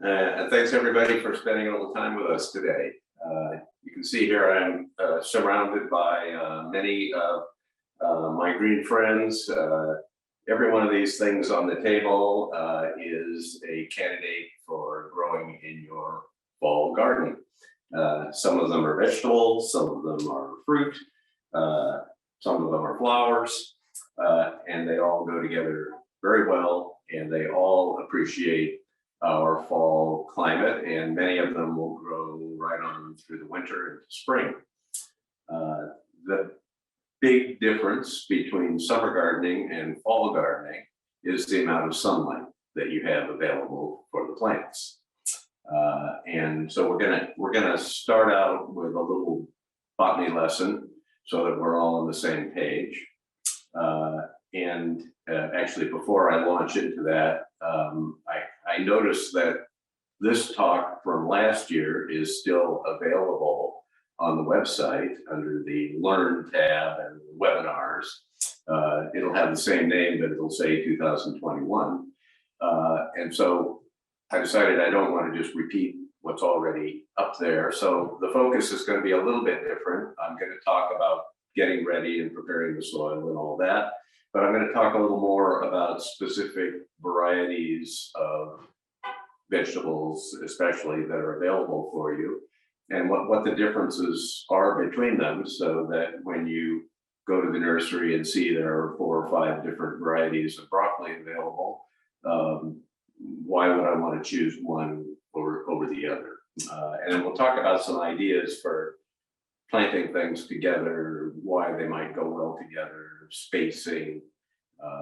And thanks everybody for spending a little time with us today. You can see here I'm surrounded by many of my green friends. Every one of these things on the table is a candidate for growing in your fall garden. Some of them are vegetables, some of them are fruit, some of them are flowers, and they all go together very well, and they all appreciate our fall climate, and many of them will grow right on through the winter into spring. The big difference between summer gardening and fall gardening is the amount of sunlight that you have available for the plants. And so we're gonna start out with a little botany lesson so that we're all on the same page. Actually, before I launch into that, I noticed that this talk from last year is still available on the website under the Learn tab and webinars. It'll have the same name, but it'll say 2021. And so I decided I don't want to just repeat what's already up there. So the focus is going to be a little bit different. I'm going to talk about getting ready and preparing the soil and all that. But I'm going to talk a little more about specific varieties of vegetables, especially that are available for you, and what the differences are between them, so that when you go to the nursery and see there are 4 or 5 different varieties of broccoli available, why would I want to choose one over the other? And then we'll talk about some ideas for planting things together, why they might go well together, spacing,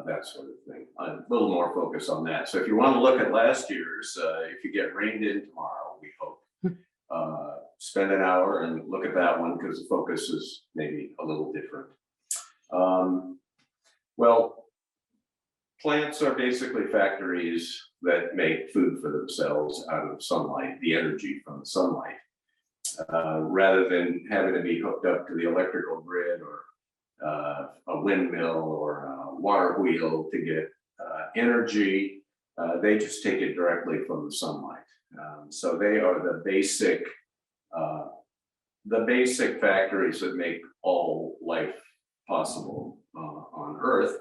that sort of thing. A little more focus on that. So if you want to look at last year's, if you get rained in tomorrow, we hope, spend an hour and look at that one, because the focus is maybe a little different. Well, plants are basically factories that make food for themselves out of sunlight, the energy from the sunlight. Rather than having to be hooked up to the electrical grid or a windmill or a water wheel to get energy, they just take it directly from the sunlight. So they are the basic factories that make all life possible on Earth,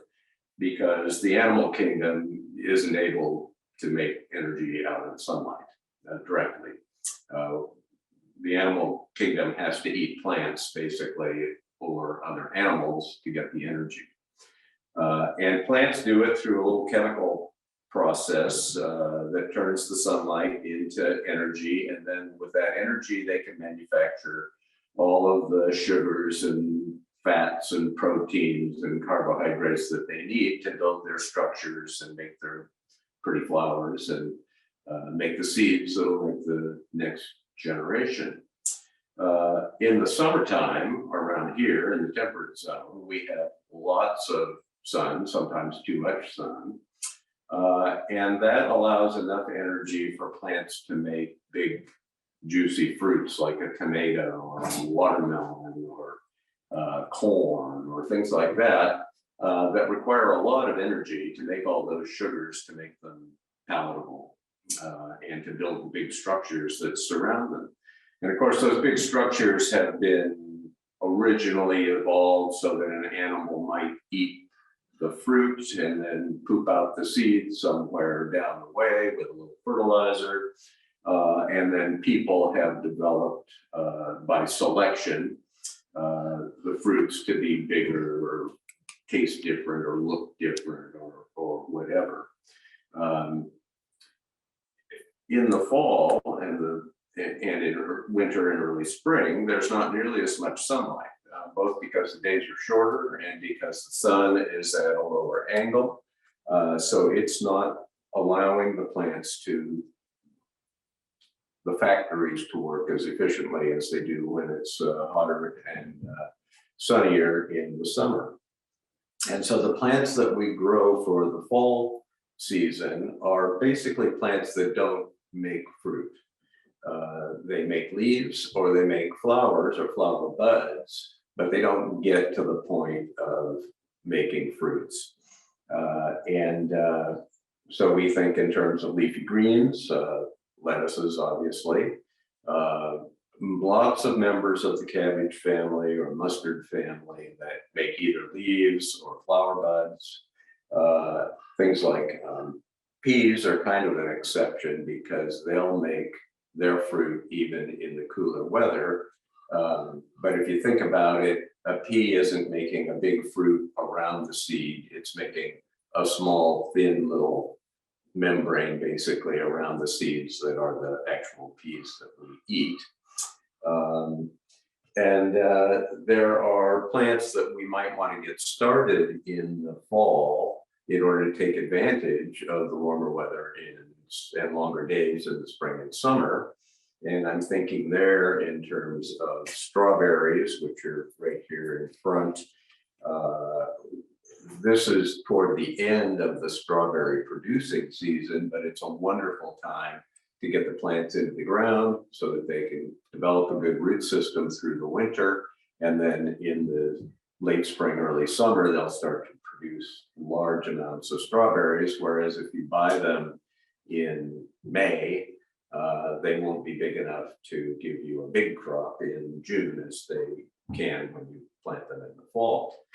because the animal kingdom isn't able to make energy out of sunlight directly. The animal kingdom has to eat plants, basically, or other animals to get the energy. And plants do it through a little chemical process that turns the sunlight into energy. And then with that energy, they can manufacture all of the sugars and fats and proteins and carbohydrates that they need to build their structures and make their pretty flowers and make the seeds that'll make the next generation. In the summertime around here in the temperate zone, we have lots of sun, sometimes too much sun. And that allows enough energy for plants to make big, juicy fruits like a tomato or a watermelon or corn or things like that, that require a lot of energy to make all those sugars to make them palatable and to build the big structures that surround them. And of course, those big structures have been originally evolved so that an animal might eat the fruit and then poop out the seeds somewhere down the way with a little fertilizer. And then people have developed, by selection, the fruits to be bigger or taste different or look different or whatever. In the fall and in winter and early spring, there's not nearly as much sunlight, both because the days are shorter and because the sun is at a lower angle. So it's not allowing the plants the factories to work as efficiently as they do when it's hotter and sunnier in the summer. And so the plants that we grow for the fall season are basically plants that don't make fruit. They make leaves or they make flowers or flower buds, but they don't get to the point of making fruits. So we think in terms of leafy greens, lettuces, obviously. Lots of members of the cabbage family or mustard family that make either leaves or flower buds. Things like peas are kind of an exception because they'll make their fruit even in the cooler weather. But if you think about it, a pea isn't making a big fruit around the seed. It's making a small, thin little membrane basically around the seeds that are the actual peas that we eat. There are plants that we might want to get started in the fall in order to take advantage of the warmer weather and longer days in the spring and summer. And I'm thinking there in terms of strawberries, which are right here in front. This is toward the end of the strawberry producing season, but it's a wonderful time to get the plants into the ground so that they can develop a good root system through the winter. And then in the late spring, early summer, they'll start to produce large amounts of strawberries. Whereas if you buy them in May, they won't be big enough to give you a big crop in June as they can when you plant them in the fall.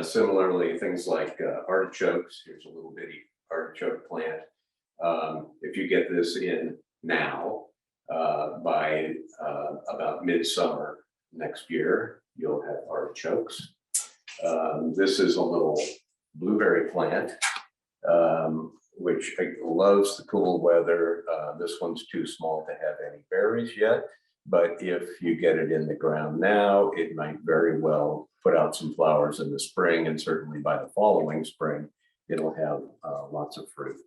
Similarly, things like artichokes. Here's a little bitty artichoke plant. If you get this in now, by about midsummer next year, you'll have artichokes. This is a little blueberry plant, which loves the cool weather. This one's too small to have any berries yet, but if you get it in the ground now, it might very well put out some flowers in the spring, and certainly by the following spring, it'll have lots of fruit.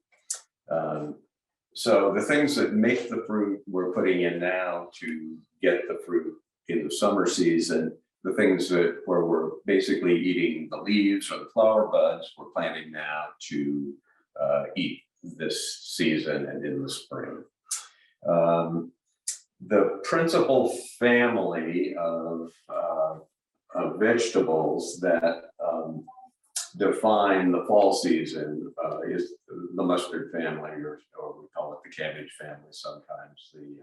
So the things that make the fruit we're putting in now to get the fruit in the summer season, the things where we're basically eating the leaves or the flower buds, we're planting now to eat this season and in the spring. The principal family of vegetables that define the fall season is the mustard family, or we call it the cabbage family sometimes, the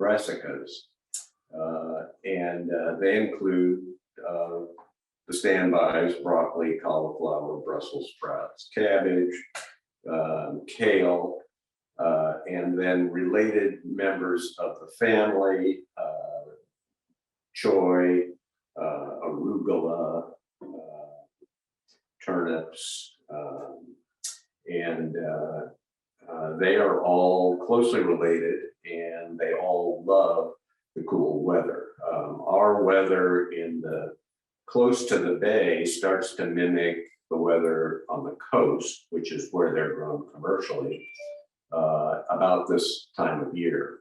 brassicas. They include the standbys: broccoli, cauliflower, Brussels sprouts, cabbage, kale, and then related members of the family: choy, arugula, turnips, and they are all closely related, and they all love the cool weather. Our weather in the close to the bay starts to mimic the weather on the coast, which is where they're grown commercially, about this time of year.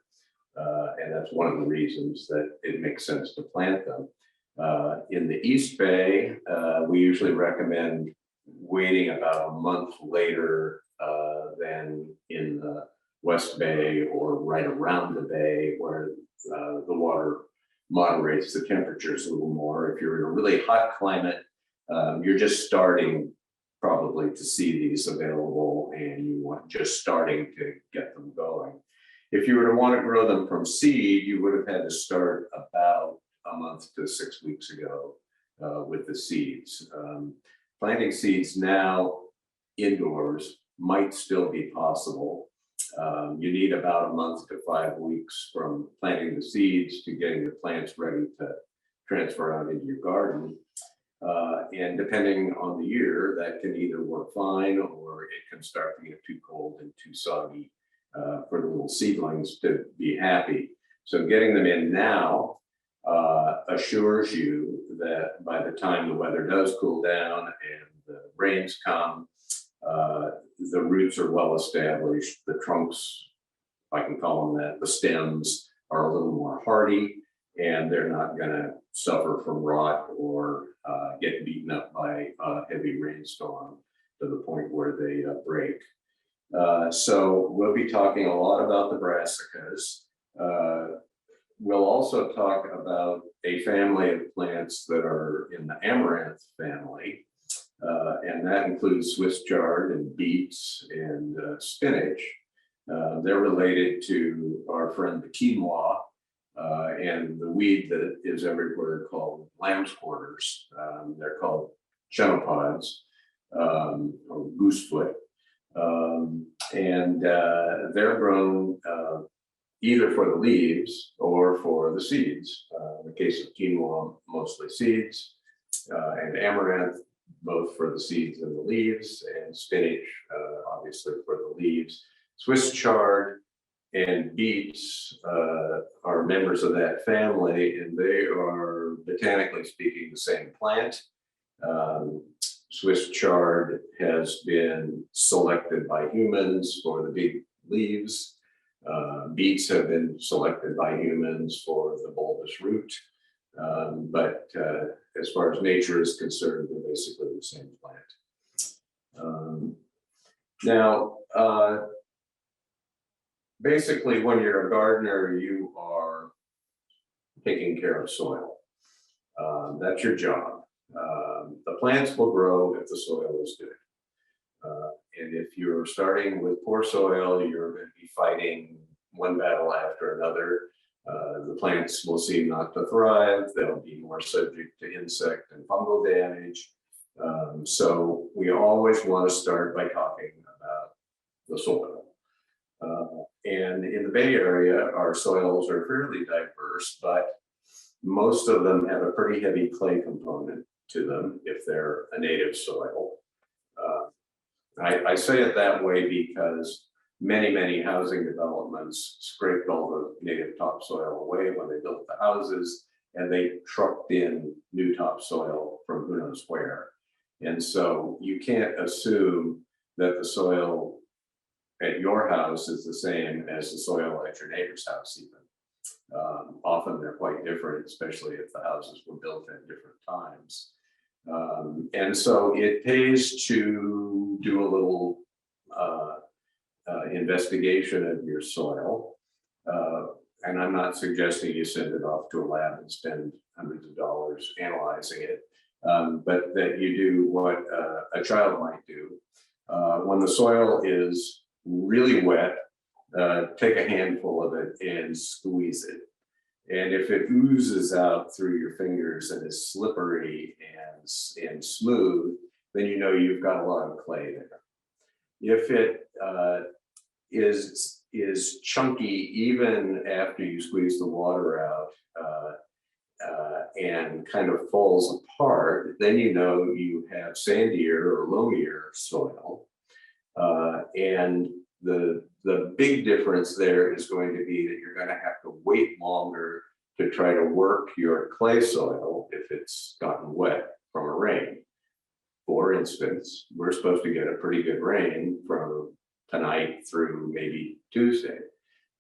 And that's one of the reasons that it makes sense to plant them. In the East Bay, we usually recommend waiting about a month later than in the West Bay or right around the bay, where the water moderates the temperatures a little more. If you're in a really hot climate, you're just starting probably to see these available, and you want just starting to get them going. If you were to want to grow them from seed, you would have had to start about a month to 6 weeks ago with the seeds. Planting seeds now indoors might still be possible. You need about a month to 5 weeks from planting the seeds to getting the plants ready to transfer out into your garden. And depending on the year, that can either work fine, or it can start to get too cold and too soggy for the little seedlings to be happy. So getting them in now assures you that by the time the weather does cool down and the rains come, the roots are well established. The trunks, if I can call them that, the stems are a little more hardy, and they're not going to suffer from rot or get beaten up by a heavy rainstorm to the point where they break. So we'll be talking a lot about the brassicas. We'll also talk about a family of plants that are in the amaranth family, and that includes Swiss chard and beets and spinach. They're related to our friend the quinoa and the weed that is everywhere called lamb's quarters. They're called chenopods or goosefoot. And they're grown either for the leaves or for the seeds. In the case of quinoa, mostly seeds, and amaranth, both for the seeds and the leaves, and spinach, obviously for the leaves. Swiss chard and beets are members of that family, and they are, botanically speaking, the same plant. Swiss chard has been selected by humans for the big leaves. Beets have been selected by humans for the bulbous root. But as far as nature is concerned, they're basically the same plant. Now, basically, when you're a gardener, you are taking care of soil. That's your job. The plants will grow if the soil is good. And if you're starting with poor soil, you're going to be fighting one battle after another. The plants will seem not to thrive. They'll be more subject to insect and fungal damage. So we always want to start by talking about the soil. And in the Bay Area, our soils are fairly diverse, but most of them have a pretty heavy clay component to them if they're a native soil. I say it that way because many housing developments scraped all the native topsoil away when they built the houses, and they trucked in new topsoil from who knows where. And so you can't assume that the soil at your house is the same as the soil at your neighbor's house even. Often they're quite different, especially if the houses were built at different times. And so it pays to do a little investigation of your soil. And I'm not suggesting you send it off to a lab and spend hundreds of dollars analyzing it, but that you do what a child might do. When the soil is really wet, take a handful of it and squeeze it. And if it oozes out through your fingers and is slippery and smooth, then you know you've got a lot of clay there. If it is chunky even after you squeeze the water out and kind of falls apart, then you know you have sandier or loamier soil. And the big difference there is going to be that you're going to have to wait longer to try to work your clay soil if it's gotten wet from a rain. For instance, we're supposed to get a pretty good rain from tonight through maybe Tuesday,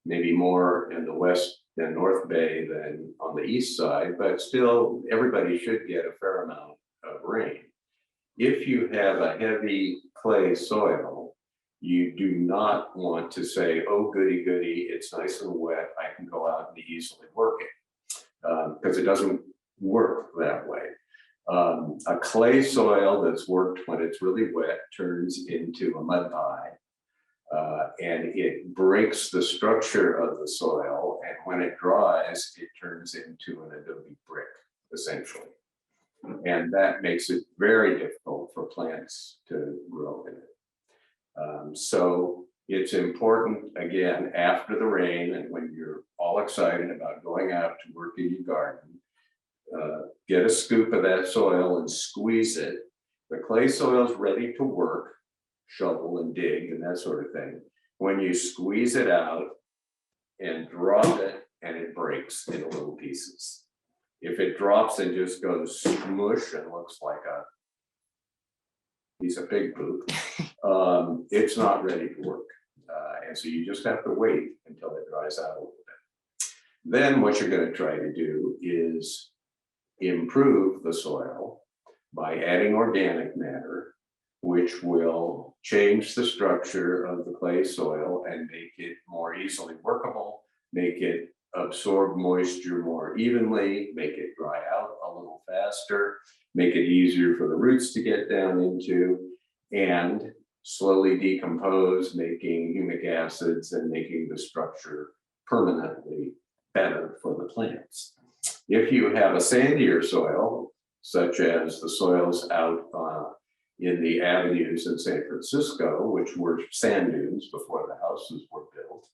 maybe more in the West and North Bay than on the east side, but still everybody should get a fair amount of rain. If you have a heavy clay soil, you do not want to say, oh, goody, goody, it's nice and wet, I can go out and easily work it, because it doesn't work that way. A clay soil that's worked when it's really wet turns into a mud pie, and it breaks the structure of the soil, and when it dries, it turns into an adobe brick, essentially. And that makes it very difficult for plants to grow in it. So it's important, again, after the rain and when you're all excited about going out to work in your garden, get a scoop of that soil and squeeze it. The clay soil is ready to work, shovel and dig and that sort of thing. When you squeeze it out and drop it, and it breaks into little pieces. If it drops and just goes smush and looks like a piece of pig poop, it's not ready to work. And so you just have to wait until it dries out a little bit. Then what you're going to try to do is improve the soil by adding organic matter, which will change the structure of the clay soil and make it more easily workable, make it absorb moisture more evenly, make it dry out a little faster, make it easier for the roots to get down into, and slowly decompose, making humic acids and making the structure permanently better for the plants. If you have a sandier soil, such as the soils out in the avenues in San Francisco, which were sand dunes before the houses were built,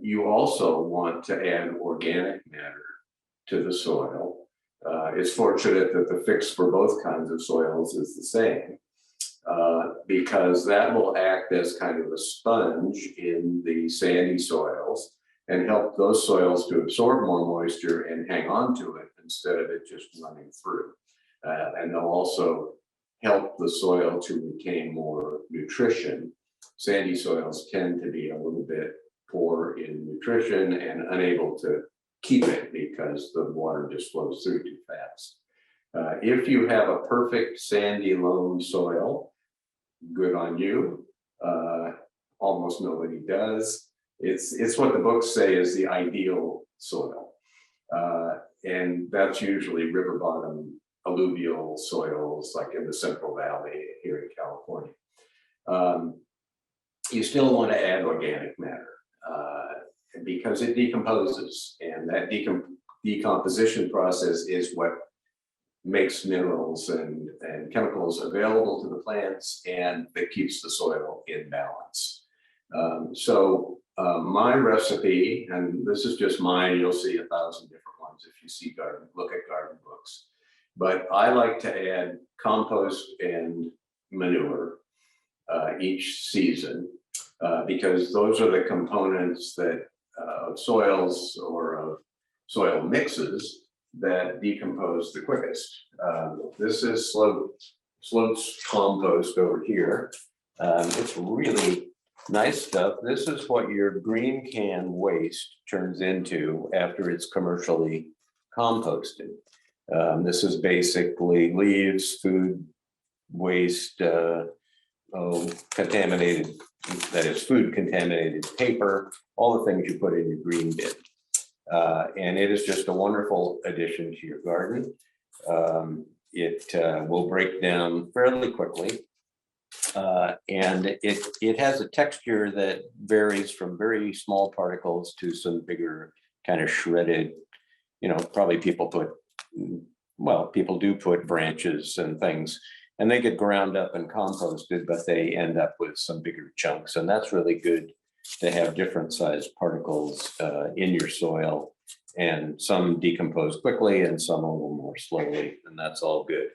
you also want to add organic matter to the soil. It's fortunate that the fix for both kinds of soils is the same, because that will act as kind of a sponge in the sandy soils and help those soils to absorb more moisture and hang on to it instead of it just running through. And they'll also help the soil to retain more nutrition. Sandy soils tend to be a little bit poor in nutrition and unable to keep it because the water just flows through too fast. If you have a perfect sandy loam soil, good on you. Almost nobody does. It's what the books say is the ideal soil. And that's usually river bottom alluvial soils like in the Central Valley here in California. You still want to add organic matter because it decomposes, and that decomposition process is what makes minerals and chemicals available to the plants, and that keeps the soil in balance. My recipe, and this is just mine, you'll see 1,000 different ones if you see look at garden books, but I like to add compost and manure each season because those are the components that of soils or of soil mixes that decompose the quickest. This is Sloat's compost over here. It's really nice stuff. This is what your green can waste turns into after it's commercially composted. This is basically leaves, food waste, contaminated, that is food contaminated paper, all the things you put in your green bin. And it is just a wonderful addition to your garden. It will break down fairly quickly. And it has a texture that varies from very small particles to some bigger kind of shredded, probably people do put branches and things, and they get ground up and composted, but they end up with some bigger chunks. And that's really good to have different sized particles in your soil, and some decompose quickly and some a little more slowly, and that's all good.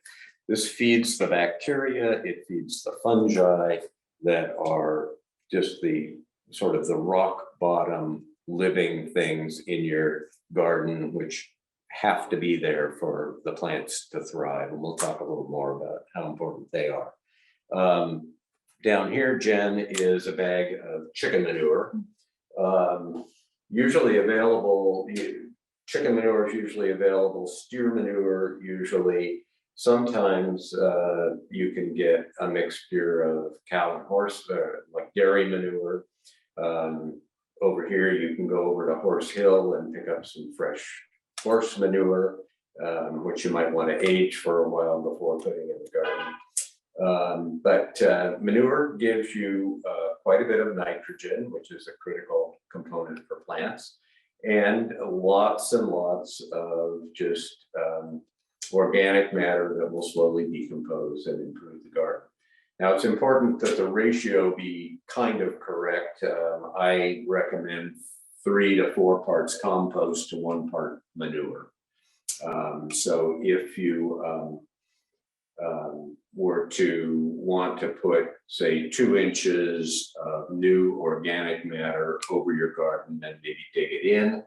This feeds the bacteria, it feeds the fungi that are just the sort of the rock bottom living things in your garden, which have to be there for the plants to thrive. And we'll talk a little more about how important they are. Down here, Jen, is a bag of chicken manure. Usually available, chicken manure is usually available, steer manure usually. Sometimes you can get a mixture of cow and horse, like dairy manure. Over here, you can go over to Horse Hill and pick up some fresh horse manure, which you might want to age for a while before putting in the garden. But manure gives you quite a bit of nitrogen, which is a critical component for plants, and lots of just organic matter that will slowly decompose and improve the garden. Now, it's important that the ratio be kind of correct. I recommend 3 to 4 parts compost to 1 part manure. So if you were to want to put, say, 2 inches of new organic matter over your garden and maybe dig it in,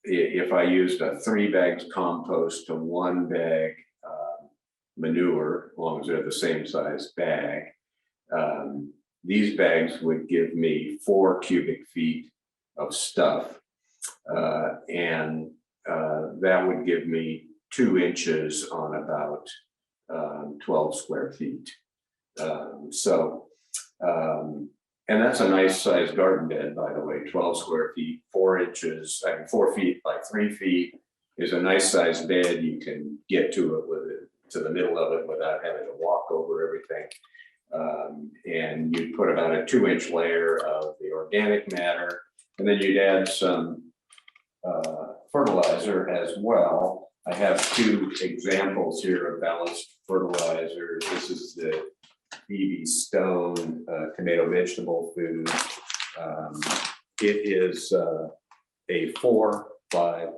if I used a 3 bags compost to 1 bag manure, as long as they're the same size bag, these bags would give me 4 cubic feet of stuff, and that would give me 2 inches on about 12 square feet. And that's a nice sized garden bed, by the way, 12 square feet, 4 inches, 4 feet by 3 feet is a nice sized bed. You can get to it to the middle of it without having to walk over everything. And you'd put about a 2-inch layer of the organic matter, and then you'd add some fertilizer as well. I have 2 examples here of balanced fertilizer. This is the BB Stone tomato vegetable food. It is a 4-5-3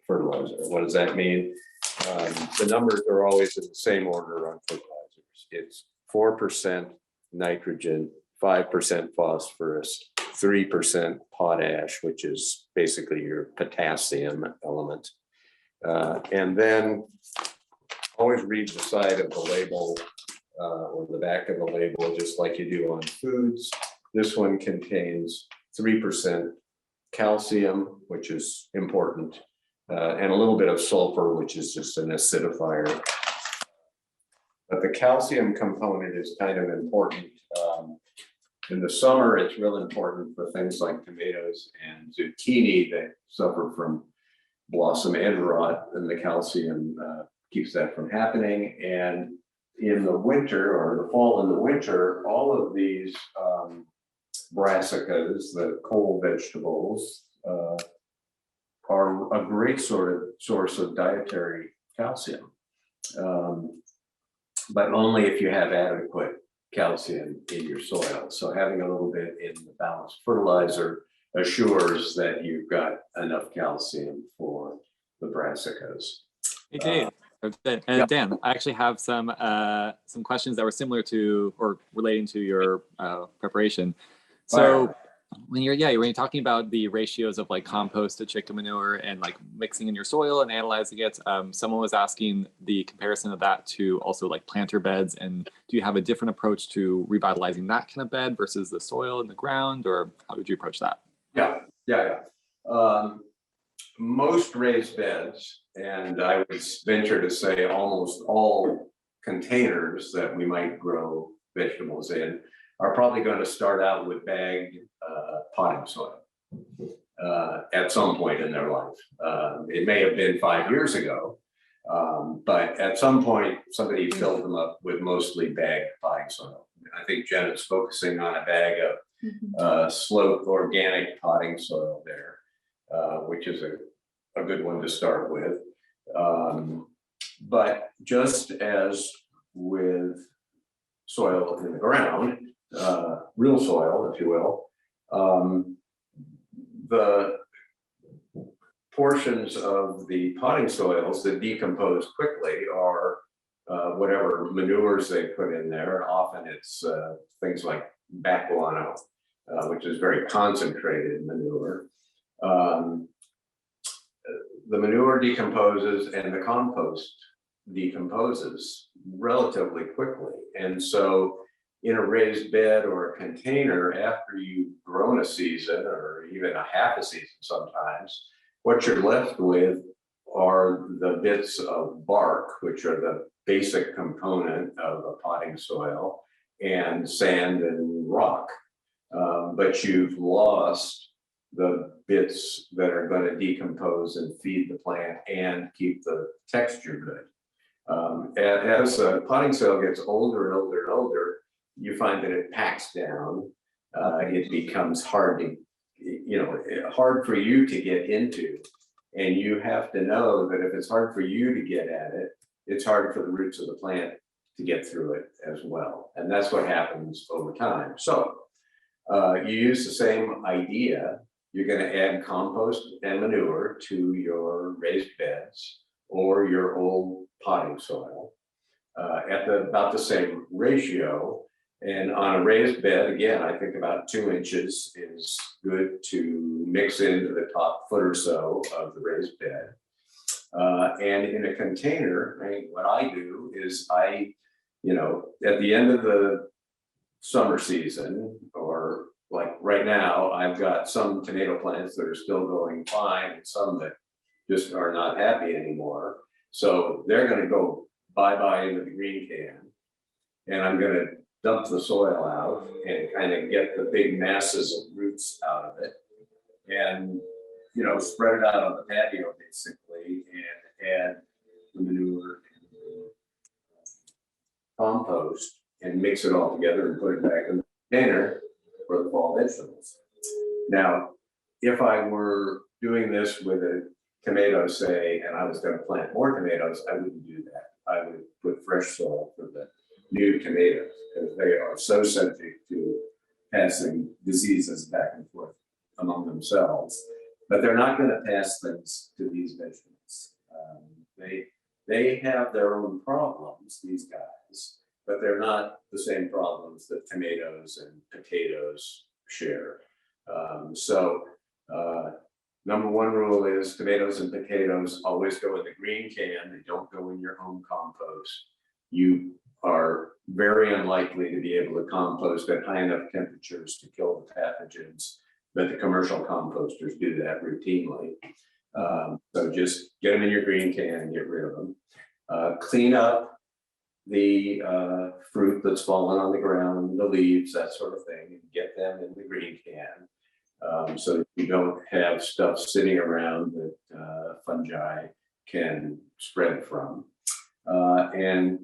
fertilizer. What does that mean? The numbers are always in the same order on fertilizers. It's 4% nitrogen, 5% phosphorus, 3% potash, which is basically your potassium element. And then always read the side of the label or the back of the label, just like you do on foods. This one contains 3% calcium, which is important, and a little bit of sulfur, which is just an acidifier. But the calcium component is kind of important. In the summer, it's real important for things like tomatoes and zucchini that suffer from blossom end rot, and the calcium keeps that from happening. And in the winter or the fall and the winter, all of these brassicas, the cold vegetables, are a great source of dietary calcium, but only if you have adequate calcium in your soil. So having a little bit in the balanced fertilizer assures that you've got enough calcium for the brassicas. Hey Dave, and Dan, I actually have some questions that were similar to or relating to your preparation. So when you're talking about the ratios of like compost to chicken manure and like mixing in your soil and analyzing it, someone was asking the comparison of that to also like planter beds, and do you have a different approach to revitalizing that kind of bed versus the soil in the ground, or how did you approach that? Most raised beds, and I would venture to say almost all containers that we might grow vegetables in, are probably going to start out with bagged potting soil at some point in their life. It may have been 5 years ago, but at some point somebody filled them up with mostly bagged potting soil. I think Janet's focusing on a bag of sloped organic potting soil there, which is a good one to start with. But just as with soil in the ground, real soil, if you will, the portions of the potting soils that decompose quickly are whatever manures they put in there. Often it's things like back guano, which is very concentrated manure. The manure decomposes and the compost decomposes relatively quickly. And so in a raised bed or a container, after you've grown a season or even a half a season sometimes, what you're left with are the bits of bark, which are the basic component of a potting soil, and sand and rock. But you've lost the bits that are going to decompose and feed the plant and keep the texture good. As potting soil gets older and older and older, you find that it packs down. It becomes hard for you to get into. And you have to know that if it's hard for you to get at it, it's hard for the roots of the plant to get through it as well. And that's what happens over time. So you use the same idea. You're going to add compost and manure to your raised beds or your old potting soil at about the same ratio. And on a raised bed, again, I think about 2 inches is good to mix into the top foot or so of the raised bed. And in a container, what I do is at the end of the summer season, or like right now, I've got some tomato plants that are still going fine and some that just are not happy anymore. So they're going to go bye-bye into the green can. And I'm going to dump the soil out and kind of get the big masses of roots out of it and, spread it out on the patio basically and add the manure and the compost and and mix it all together and put it back in the container for the fall vegetables. Now, if I were doing this with a tomato, say, and I was going to plant more tomatoes, I wouldn't do that. I would put fresh soil for the new tomatoes because they are so subject to passing diseases back and forth among themselves. But they're not going to pass things to these vegetables. They have their own problems, these guys, but they're not the same problems that tomatoes and potatoes share. Number one rule is tomatoes and potatoes always go in the green can. They don't go in your home compost. You are very unlikely to be able to compost at high enough temperatures to kill the pathogens, but the commercial composters do that routinely. So just get them in your green can and get rid of them. Clean up the fruit that's fallen on the ground, the leaves, that sort of thing, and get them in the green can. So that you don't have stuff sitting around that fungi can spread from. And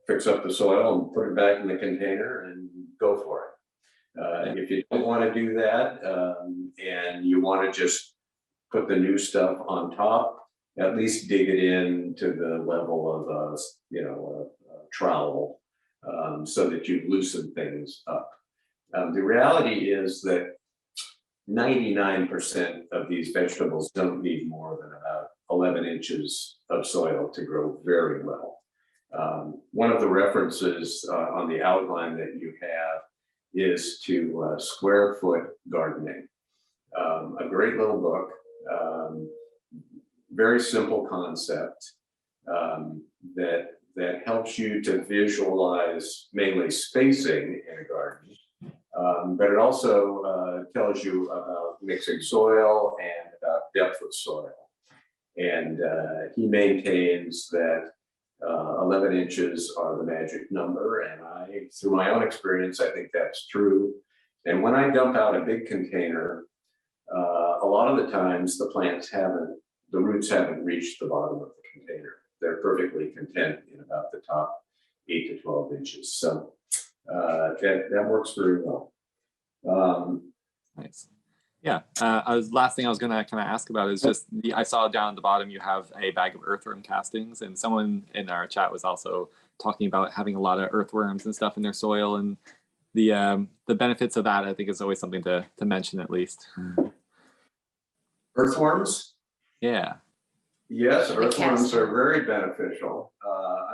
fix up the soil and put it back in the container and go for it. If you don't want to do that and you want to just put the new stuff on top, at least dig it in to the level of a trowel so that you loosen things up. The reality is that 99% of these vegetables don't need more than about 11 inches of soil to grow very well. One of the references on the outline that you have is to Square Foot Gardening, a great little book, very simple concept that helps you to visualize mainly spacing in a garden. But it also tells you about mixing soil and about depth of soil. And he maintains that 11 inches are the magic number. And through my own experience, I think that's true. And when I dump out a big container, a lot of the times the roots haven't reached the bottom of the container. They're perfectly content in about the top 8 to 12 inches. So that works very well. Nice. Yeah. Last thing I was going to kind of ask about is just I saw down at the bottom you have a bag of earthworm castings, and someone in our chat was also talking about having a lot of earthworms and stuff in their soil, and the benefits of that. I think is always something to mention at least. Earthworms? Yeah. Yes, earthworms are very beneficial.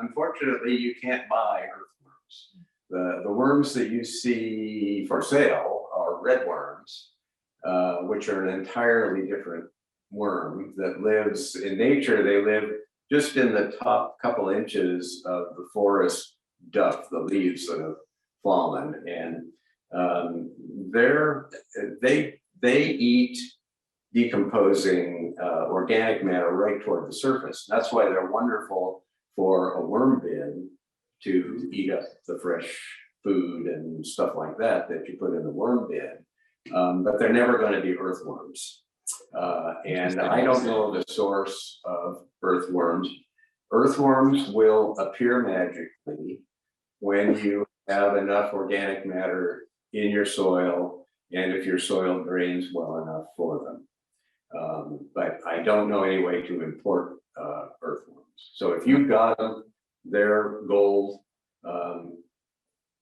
Unfortunately, you can't buy earthworms. The worms that you see for sale are redworms, which are an entirely different worm that lives in nature. They live just in the top couple inches of the forest duff, the leaves that have fallen, and they eat decomposing organic matter right toward the surface. That's why they're wonderful for a worm bin to eat up the fresh food and stuff like that you put in the worm bin. But they're never going to be earthworms. And I don't know the source of earthworms. Earthworms will appear magically when you have enough organic matter in your soil and if your soil drains well enough for them. But I don't know any way to import earthworms. So if you've got them, they're gold.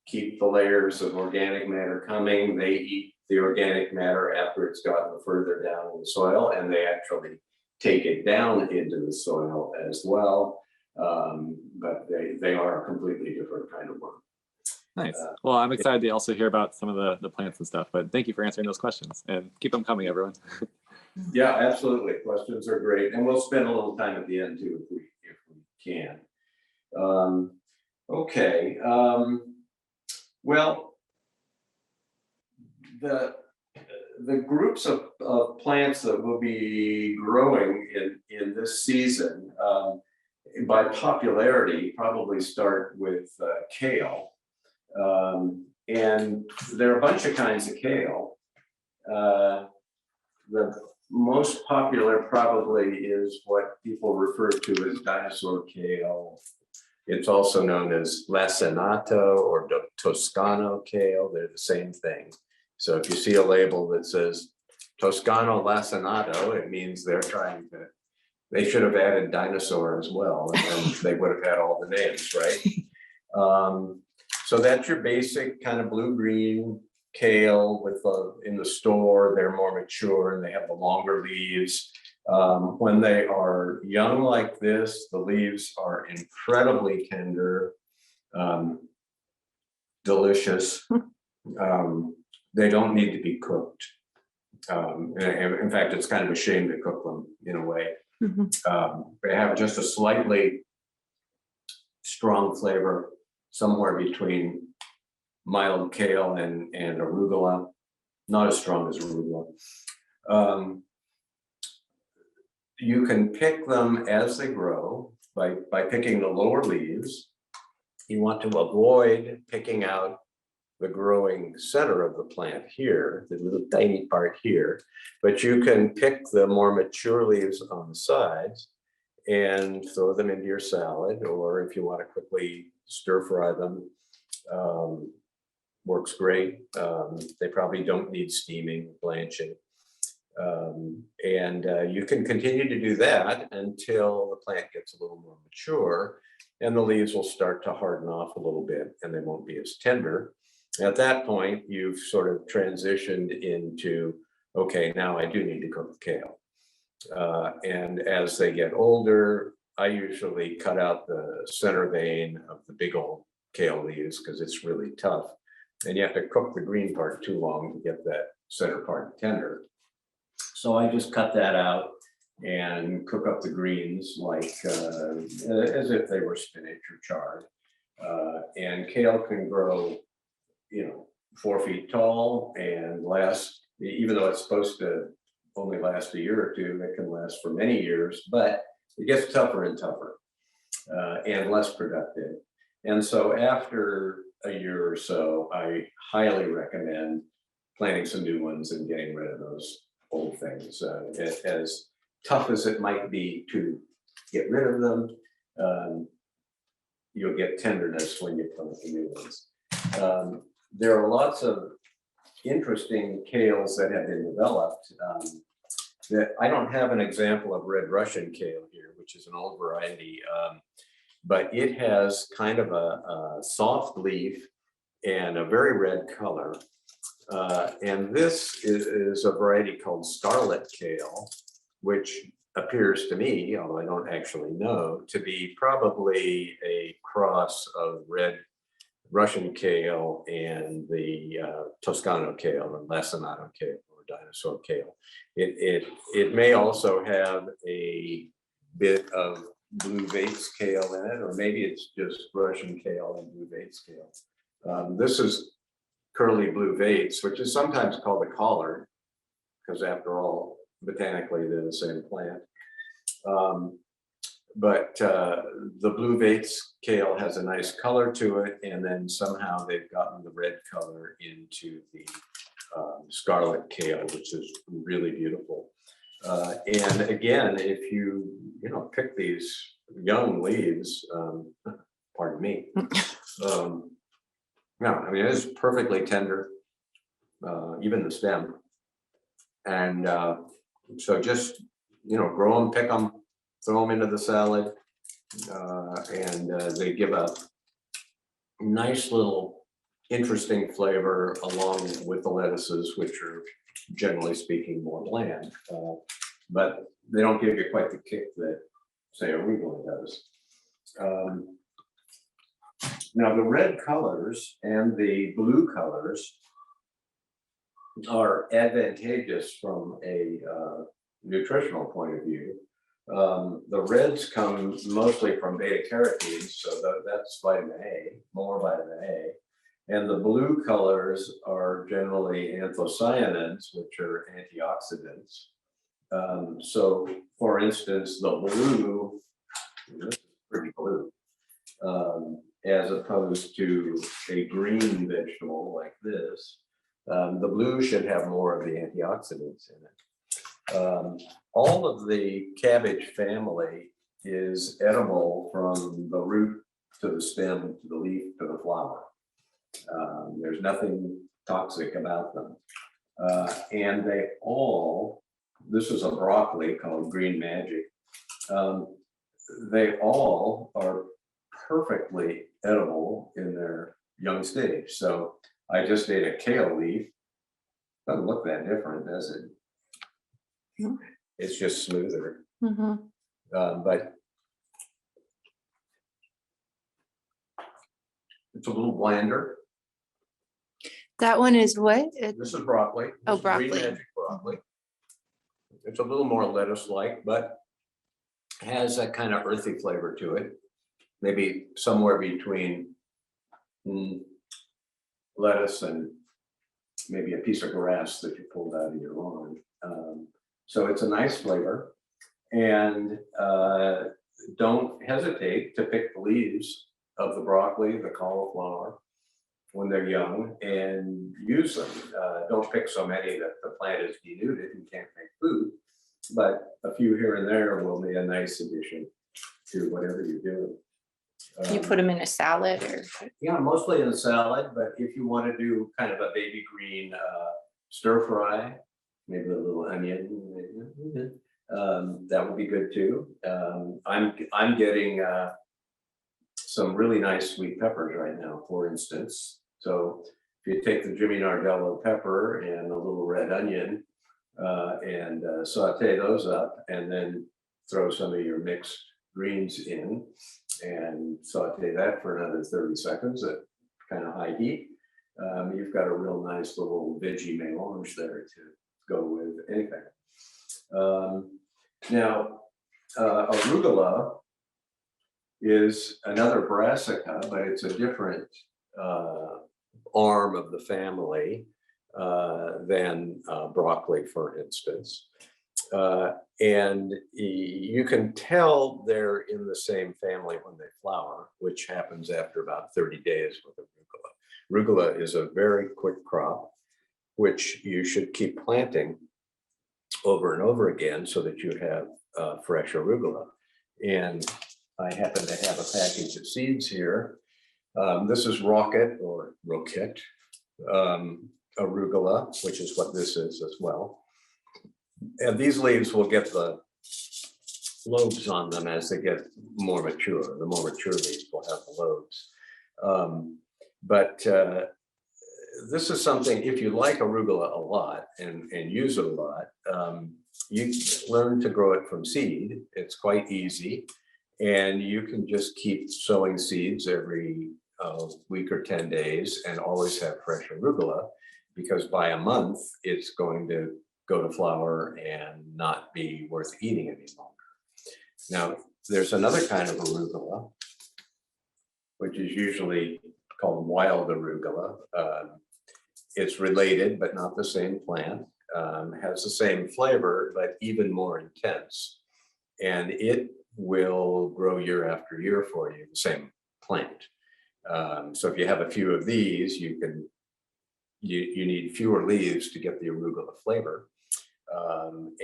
Keep the layers of organic matter coming. They eat the organic matter after it's gotten further down in the soil, and they actually take it down into the soil as well. But they are a completely different kind of worm. Nice. Well, I'm excited to also hear about some of the plants and stuff, but thank you for answering those questions, and keep them coming, everyone. Yeah, absolutely. Questions are great. And we'll spend a little time at the end too, if we can. Okay. Well, the groups of plants that will be growing in this season by popularity probably start with kale. And there are a bunch of kinds of kale. The most popular probably is what people refer to as dinosaur kale, It's also known as lacinato or Toscano kale. They're the same thing. So if you see a label that says Toscano lacinato, it means they're trying to, they should have added dinosaur as well, and then they would have had all the names, right? So that's your basic kind of blue-green kale with in the store. They're more mature and they have the longer leaves. When they are young like this, the leaves are incredibly tender, delicious. They don't need to be cooked. In fact, it's kind of a shame to cook them in a way. They have just a slightly strong flavor, somewhere between mild kale and arugula, not as strong as arugula. You can pick them as they grow by picking the lower leaves. You want to avoid picking out the growing center of the plant here, the little tiny part here, but you can pick the more mature leaves on the sides and throw them into your salad, or if you want to quickly stir fry them, works great. They probably don't need steaming, blanching. You can continue to do that until the plant gets a little more mature and the leaves will start to harden off a little bit and they won't be as tender. At that point, you've sort of transitioned into, okay, now I do need to cook the kale. And as they get older, I usually cut out the center vein of the big old kale leaves because it's really tough. And you have to cook the green part too long to get that center part tender. So I just cut that out and cook up the greens like as if they were spinach or chard. And kale can grow, 4 feet tall and last, even though it's supposed to only last a year or two, it can last for many years, but it gets tougher and tougher and less productive. And so after a year or so, I highly recommend planting some new ones and getting rid of those old things. As tough as it might be to get rid of them, you'll get tenderness when you plant the new ones. There are lots of interesting kales that have been developed. That I don't have an example of red Russian kale here, which is an old variety, but it has kind of a soft leaf and a very red color. And this is a variety called scarlet kale, which appears to me, although I don't actually know, to be probably a cross of red Russian kale and the Toscano kale or lacinato kale or dinosaur kale. It may also have a bit of blue Vates kale in it, or maybe it's just Russian kale and blue Vates kale. This is curly blue Vates, which is sometimes called a collard, because after all, botanically they're the same plant. But the blue Vates kale has a nice color to it, and then somehow they've gotten the red color into the scarlet kale, which is really beautiful. And again, if you pick these young leaves, pardon me, no, I mean, it is perfectly tender, even the stem. And so just, grow them, pick them, throw them into the salad, and they give a nice little interesting flavor along with the lettuces, which are generally speaking more bland, but they don't give you quite the kick that, say, arugula does. Now the red colors and the blue colors are advantageous from a nutritional point of view. The reds come mostly from beta carotene, so that's vitamin A, more vitamin A. And the blue colors are generally anthocyanins, which are antioxidants. So for instance, the blue, this is pretty blue, as opposed to a green vegetable like this, the blue should have more of the antioxidants in it. All of the cabbage family is edible from the root to the stem, to the leaf, to the flower. There's nothing toxic about them. And they all, this is a broccoli called Green Magic. They all are perfectly edible in their young stage. So I just ate a kale leaf. Doesn't look that different, does it? Mm. It's just smoother. Mhm. But it's a little blander. That one is what? This is broccoli. This Oh, is Green broccoli. Magic broccoli. It's a little more lettuce-like, but has that kind of earthy flavor to it. Maybe somewhere between lettuce and maybe a piece of grass that you pulled out of your lawn. So it's a nice flavor. And don't hesitate to pick the leaves of the broccoli, the cauliflower, when they're young, and use them. Don't pick so many that the plant is denuded and can't make food, but a few here and there will be a nice addition to whatever you're doing. You put them in a salad or? Yeah, mostly in a salad, but if you want to do kind of a baby green stir fry, maybe a little onion, that would be good too. I'm getting some really nice sweet peppers right now, for instance. So if you take the Jimmy Nardello pepper and a little red onion and saute those up, and then throw some of your mixed greens in and saute that for another 30 seconds at kind of high heat, you've got a real nice little veggie melange there to go with anything. Now, arugula is another brassica, but it's a different arm of the family than broccoli, for instance. And you can tell they're in the same family when they flower, which happens after about 30 days with arugula. Arugula is a very quick crop, which you should keep planting over and over again so that you have fresh arugula. And I happen to have a package of seeds here. This is rocket or roquette arugula, which is what this is as well. And these leaves will get the lobes on them as they get more mature. The more mature leaves will have the lobes. But this is something, if you like arugula a lot and use it a lot, you learn to grow it from seed. It's quite easy. And you can just keep sowing seeds every week or 10 days and always have fresh arugula, because by a month, it's going to go to flower and not be worth eating any longer. Now, there's another kind of arugula, which is usually called wild arugula. It's related, but not the same plant. Has the same flavor, but even more intense. And it will grow year after year for you, the same plant. So if you have a few of these, you need fewer leaves to get the arugula flavor.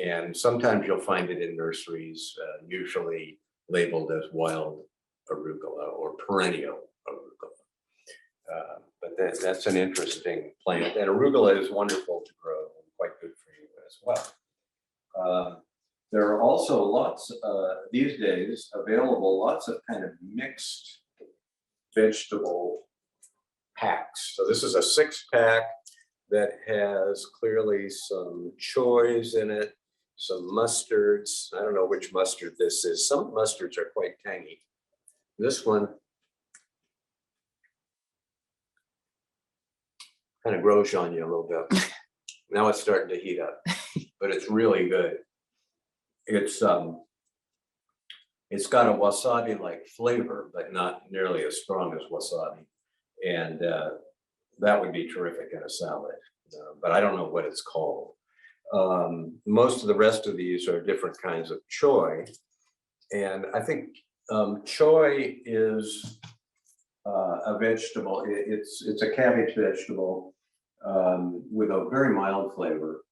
And sometimes you'll find it in nurseries, usually labeled as wild arugula or perennial arugula. But that's an interesting plant. And arugula is wonderful to grow and quite good for you as well. There are also lots, these days, available lots of kind of mixed vegetable packs. So this is a 6-pack that has clearly some choys in it, some mustards. I don't know which mustard this is. Some mustards are quite tangy. This one kind of grows on you a little bit. Now it's starting to heat up, but it's really good. It's got a wasabi-like flavor, but not nearly as strong as wasabi. And that would be terrific in a salad, but I don't know what it's called. Most of the rest of these are different kinds of choy. And I think choy is a vegetable. It's a cabbage vegetable with a very mild flavor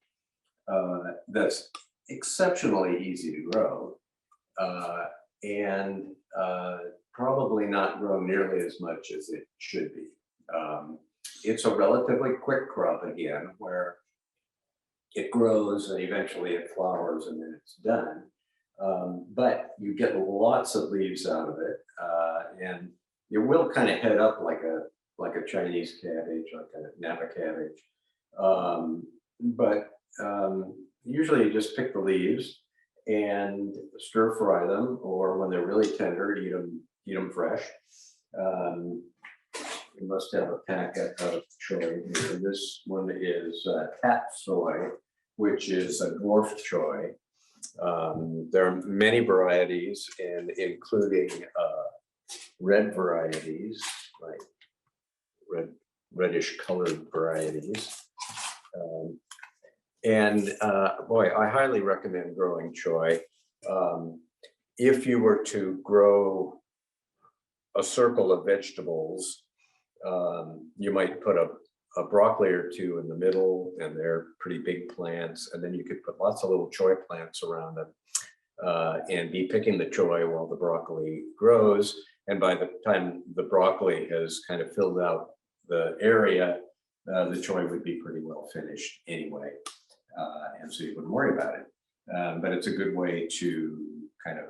that's exceptionally easy to grow and probably not grow nearly as much as it should be. It's a relatively quick crop again, where it grows and eventually it flowers and then it's done. But you get lots of leaves out of it, and it will kind of head up like a Chinese cabbage, like a Napa cabbage. But usually you just pick the leaves and stir fry them, or when they're really tender, eat them fresh. You must have a packet of choy here. This one is tap soy, which is a dwarf choy. There are many varieties, and including red varieties, like reddish colored varieties. Boy, I highly recommend growing choy. If you were to grow a circle of vegetables, you might put a broccoli or two in the middle, and they're pretty big plants, and then you could put lots of little choy plants around them, and be picking the choy while the broccoli grows. And by the time the broccoli has kind of filled out the area, the choy would be pretty well finished anyway, and so you wouldn't worry about it. But it's a good way to kind of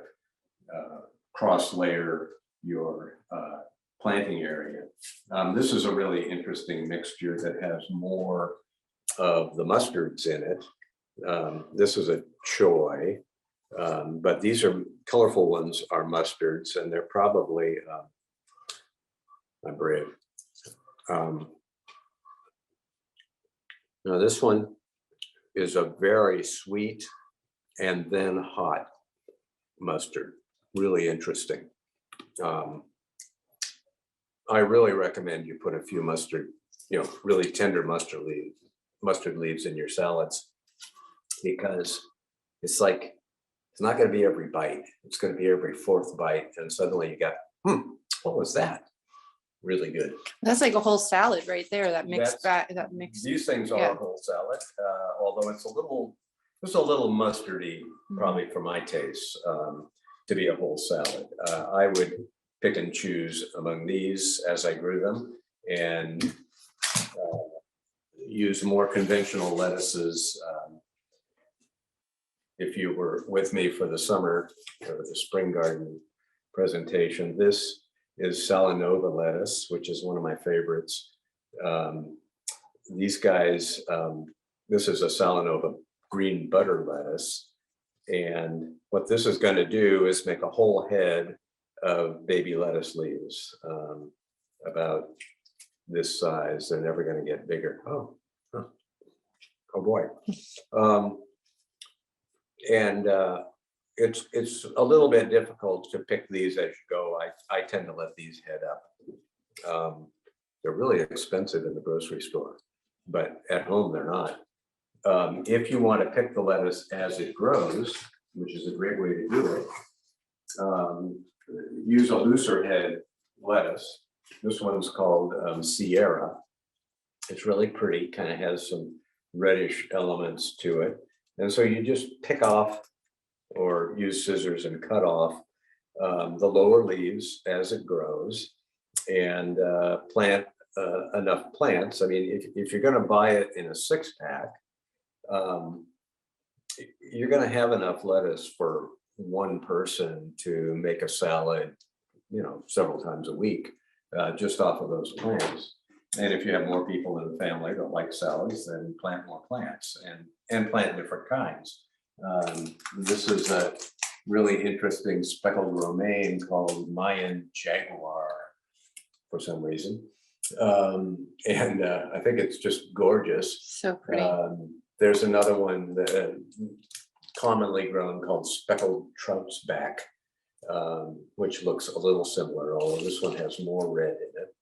cross layer your planting area. This is a really interesting mixture that has more of the mustards in it. This is a choy, but these are colorful ones are mustards, and they're probably bread. Now this one is a very sweet and then hot mustard. Really interesting. I really recommend you put a few really tender mustard leaves in your salads, because it's like, it's not going to be every bite. It's going to be every fourth bite, and suddenly you got, what was that? Really good. That's like a whole salad right there, that mixed That's- back, that mixed. These things are Yeah. a whole salad, although it's a little mustardy, probably for my taste, to be a whole salad. I would pick and choose among these as I grew them, and use more conventional lettuces. If you were with me for the summer or the spring garden presentation, this is Salanova lettuce, which is one of my favorites. These guys, this is a Salanova green butter lettuce. And what this is going to do is make a whole head of baby lettuce leaves, about this size. They're never going to get bigger. Oh boy. It's a little bit difficult to pick these as you go. I tend to let these head up. They're really expensive in the grocery store, but at home they're not. If you want to pick the lettuce as it grows, which is a great way to do it, use a looser head lettuce. This one's called Sierra. It's really pretty, kind of has some reddish elements to it. And so you just pick off or use scissors and cut off the lower leaves as it grows, and plant enough plants. I mean, if you're going to buy it in a 6-pack, you're going to have enough lettuce for one person to make a salad, several times a week, just off of those plants. And if you have more people in the family that like salads, then plant more plants and plant different kinds. This is a really interesting speckled romaine called Mayan jaguar for some reason. And I think it's just gorgeous. So pretty. There's another one that commonly grown called speckled trout's back, which looks a little similar, although this one has more red in it.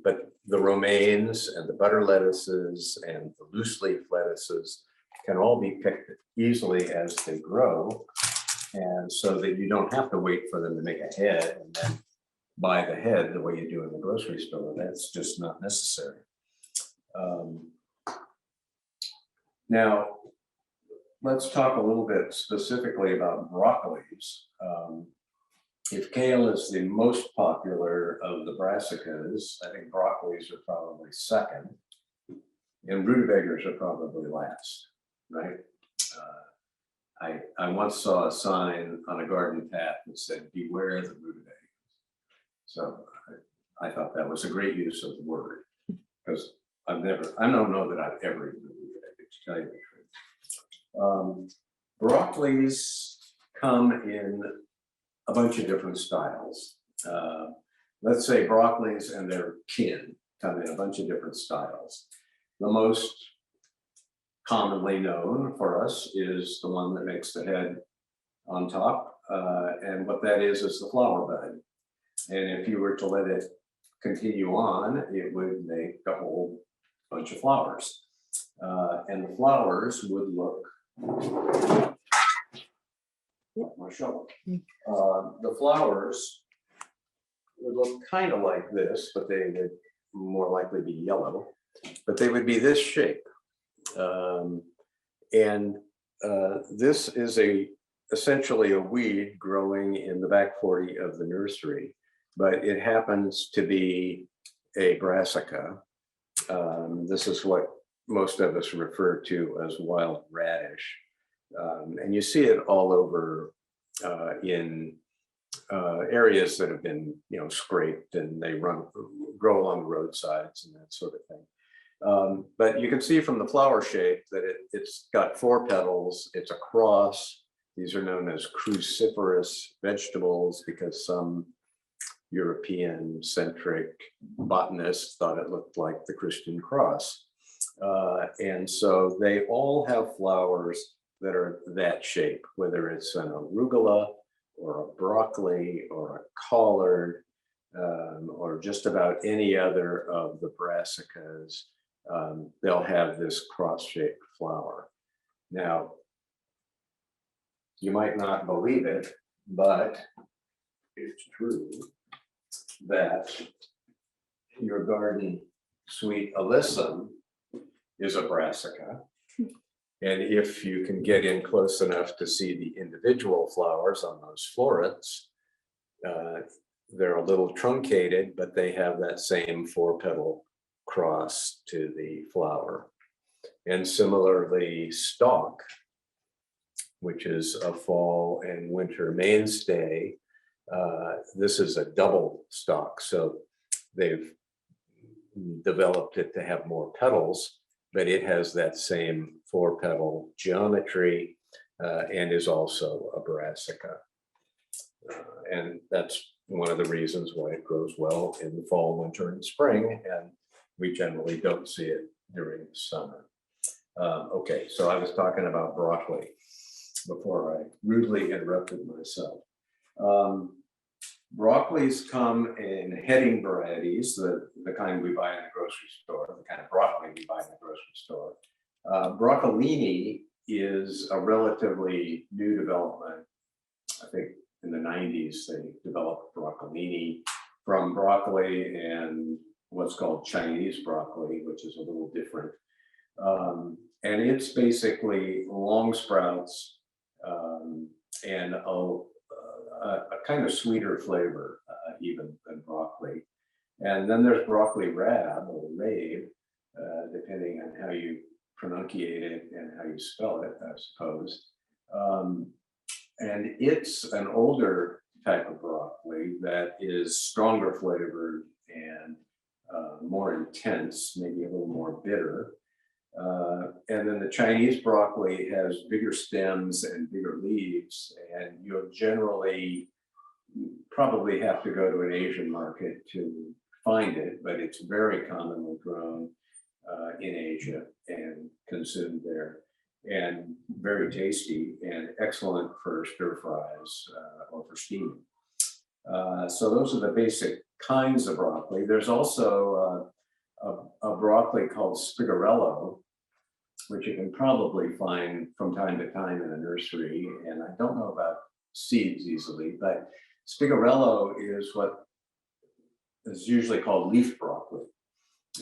But the romaines and the butter lettuces and the loose leaf lettuces can all be picked easily as they grow, and so that you don't have to wait for them to make a head and then buy the head the way you do in the grocery store. That's just not necessary. Now, let's talk a little bit specifically about broccolis. if kale is the most popular of the brassicas, I think broccolis are probably second. And rutabagas are probably last, right? I once saw a sign on a garden path that said, "Beware the rutabaga." So I thought that was a great use of the word, because I don't know that I've ever eaten a rutabaga, to tell you the truth. Broccolis come in a bunch of different styles. Let's say broccolis and their kin come in a bunch of different styles. The most commonly known for us is the one that makes the head on top. And what that is the flower bud. And if you were to let it continue on, it would make a whole bunch of flowers. And the flowers would look like my shovel. The flowers would look kind of like this, but they would more likely be yellow, but they would be this shape. This is essentially a weed growing in the back 40 of the nursery, but it happens to be a brassica. This is what most of us refer to as wild radish. And you see it all over in areas that have been, scraped, and they grow along the roadsides and that sort of thing. But you can see from the flower shape that it's got 4 petals. It's a cross. These are known as cruciferous vegetables because some European-centric botanists thought it looked like the Christian cross. And so they all have flowers that are that shape, whether it's an arugula or a broccoli or a collard, or just about any other of the brassicas. They'll have this cross-shaped flower. Now, you might not believe it, but it's true that your garden sweet alyssum is a brassica. And if you can get in close enough to see the individual flowers on those florets, they're a little truncated, but they have that same 4-petal cross to the flower. And similarly, stalk, which is a fall and winter mainstay, this is a double stalk. So they've developed it to have more petals, but it has that same 4-petal geometry and is also a brassica. And that's one of the reasons why it grows well in the fall, winter, and spring, and we generally don't see it during the summer. Okay, so I was talking about broccoli before I rudely interrupted myself. Broccolis come in heading varieties, the kind we buy in the grocery store, the kind of broccoli we buy in the grocery store. Broccolini is a relatively new development. I think in the 90s, they developed broccolini from broccoli and what's called Chinese broccoli, which is a little different. And it's basically long sprouts and a kind of sweeter flavor even than broccoli. And then there's broccoli rab or rabe, depending on how you pronunciate it and how you spell it, I suppose. And it's an older type of broccoli that is stronger flavored and more intense, maybe a little more bitter. And then the Chinese broccoli has bigger stems and bigger leaves, and you'll generally probably have to go to an Asian market to find it, but it's very commonly grown in Asia and consumed there, and very tasty and excellent for stir fries or for steaming. So those are the basic kinds of broccoli. There's also a broccoli called spigarello, which you can probably find from time to time in a nursery. And I don't know about seeds easily, but spigarello is what is usually called leaf broccoli.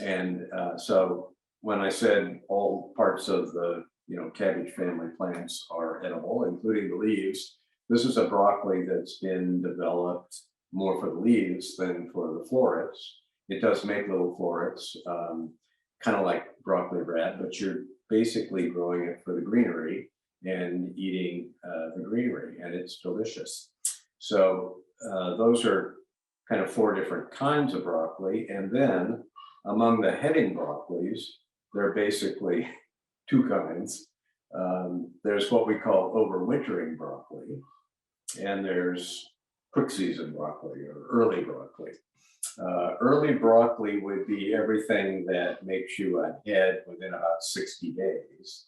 And so when I said all parts of the cabbage family plants are edible, including the leaves, This is a broccoli that's been developed more for the leaves than for the florets. It does make little florets, kind of like broccoli red, but you're basically growing it for the greenery and eating the greenery, and it's delicious. So those are kind of 4 different kinds of broccoli. And then among the heading broccolis, there are basically 2 kinds. There's what we call overwintering broccoli, and there's quick season broccoli or early broccoli. Early broccoli would be everything that makes you ahead within about 60 days.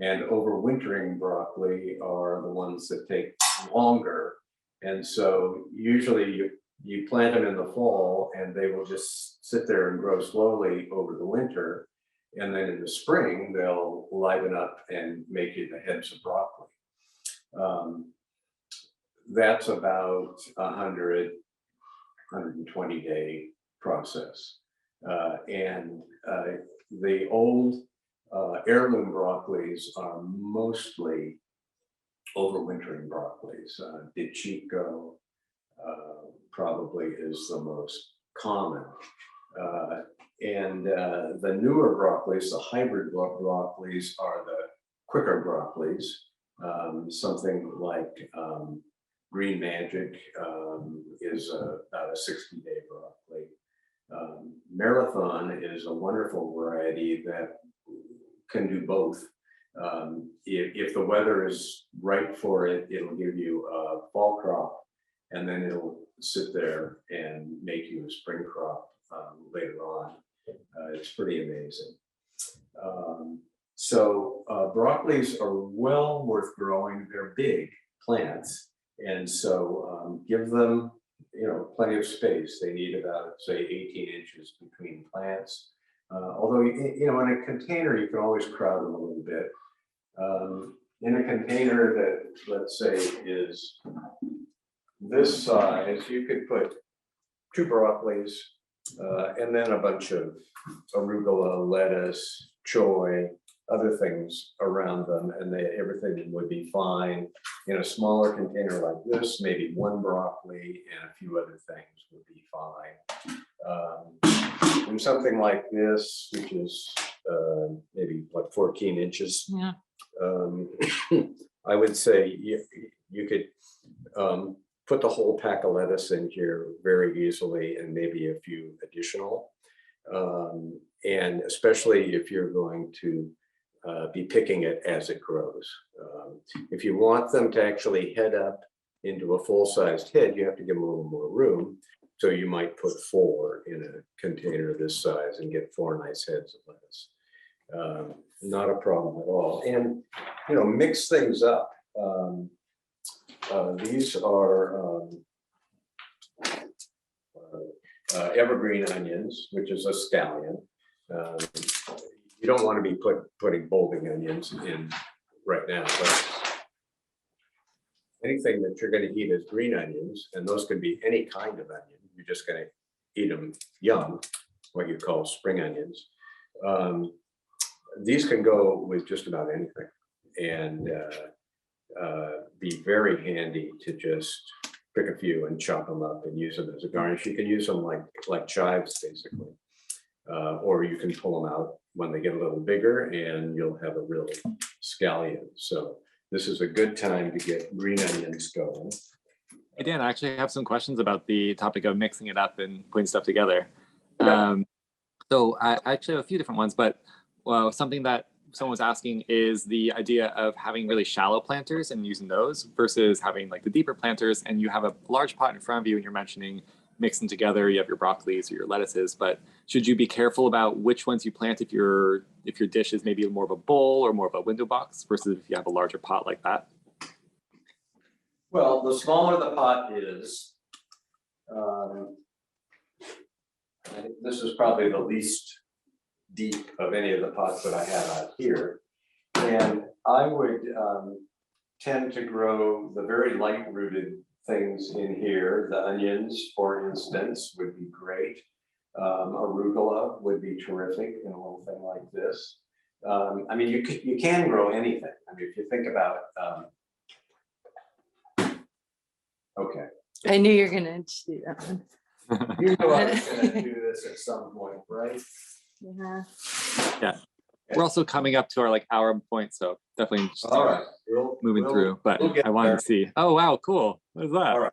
And overwintering broccoli are the ones that take longer. And so usually you plant them in the fall and they will just sit there and grow slowly over the winter. And then in the spring, they'll liven up and make you the heads of broccoli. That's about 120 day process. And the old heirloom broccolis are mostly overwintering broccolis. De Chico probably is the most common. And the newer broccolis, the hybrid broccolis, are the quicker broccolis. Something like Green Magic is about a 60-day broccoli. Marathon is a wonderful variety that can do both. If the weather is right for it, it'll give you a fall crop, and then it'll sit there and make you a spring crop later on. It's pretty amazing. So broccolis are well worth growing. They're big plants, and so give them, plenty of space. They need about, say, 18 inches between plants. Although, in a container, you can always crowd them a little bit. In a container that, let's say, is this size, you could put 2 broccolis and then a bunch of arugula, lettuce, choy, other things around them, and everything would be fine. In a smaller container like this, maybe 1 broccoli and a few other things would be fine. In something like this, which is maybe like 14 inches, Yeah. I would say you could put the whole pack of lettuce in here very easily, and maybe a few additional. And especially if you're going to be picking it as it grows. If you want them to actually head up into a full-sized head, you have to give them a little more room. So you might put 4 in a container this size and get 4 nice heads of lettuce. Not a problem at all. And, mix things up. These are evergreen onions, which is a scallion. You don't want to be putting bulbing onions in right now, but anything that you're going to eat as green onions, and those can be any kind of onion, you're just going to eat them young, what you call spring onions. These can go with just about anything, and be very handy to just pick a few and chop them up and use them as a garnish. You can use them like chives, basically, or you can pull them out when they get a little bigger, and you'll have a real scallion. So this is a good time to get green onions going. Hey, Dan, I actually have some questions about the topic of mixing it up and putting stuff together. Yeah. So I actually have a few different ones, but something that someone was asking is the idea of having really shallow planters and using those versus having like the deeper planters, and you have a large pot in front of you and you're mentioning mixing together, you have your broccolis or your lettuces, but should you be careful about which ones you plant if your dish is maybe more of a bowl or more of a window box versus if you have a larger pot like that? Well, the smaller the pot is, I think this is probably the least deep of any of the pots that I have out here. And I would tend to grow the very light rooted things in here. The onions, for instance, would be great. Arugula would be terrific in a little thing like this. I mean, you can grow anything. I mean, if you think about Okay. I knew you're gonna do that one. You know I was gonna do this at some point, right? Yeah. We're also coming up to our like hour point, so definitely just All right. moving through. But we'll get I wanted there. to see. Oh wow, cool. What is that? All right.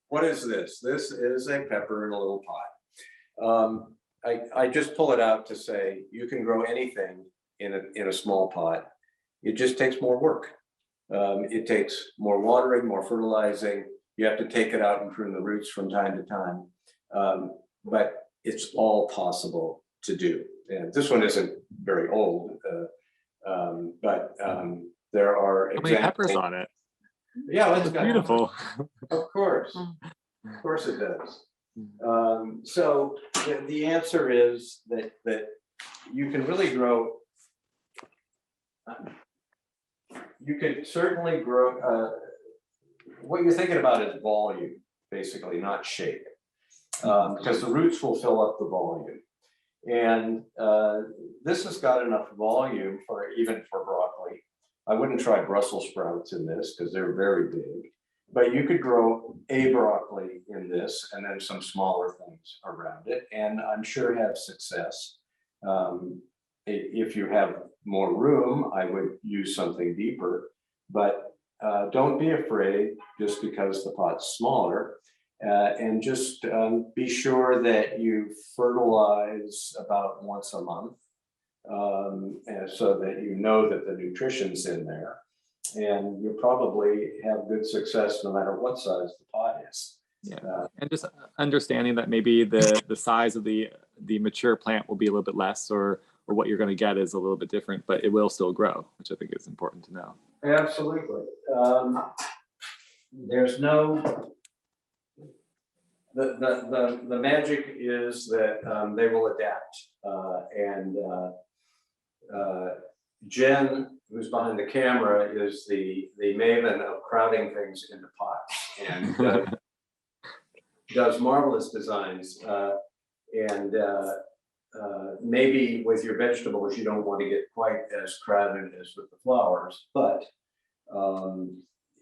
What is this? This is a pepper in a little pot. I just pull it out to say you can grow anything in a small pot. It just takes more work. It takes more watering, more fertilizing. You have to take it out and prune the roots from time to time. But it's all possible to do. And this one isn't very old, but there are How many peppers examples. on it? Yeah, It's it's got beautiful. Of course it does. So the answer is that you can really grow. You can certainly grow. What you're thinking about is volume, basically, not shape, because the roots will fill up the volume. And this has got enough volume for even for broccoli. I wouldn't try Brussels sprouts in this because they're very big, but you could grow a broccoli in this and then some smaller things around it, and I'm sure have success. If you have more room, I would use something deeper, but don't be afraid just because the pot's smaller. And just be sure that you fertilize about once a month, and so that you know that the nutrition's in there. And you'll probably have good success no matter what size the pot is. Yeah, and just understanding that maybe the size of the mature plant will be a little bit less, or what you're going to get is a little bit different, but it will still grow, which I think is important to know. Absolutely. There's no. The magic is that they will adapt, and Jen, who's behind the camera, is the maven of crowding things into pots and does marvelous designs. And maybe with your vegetables, you don't want to get quite as crowded as with the flowers, but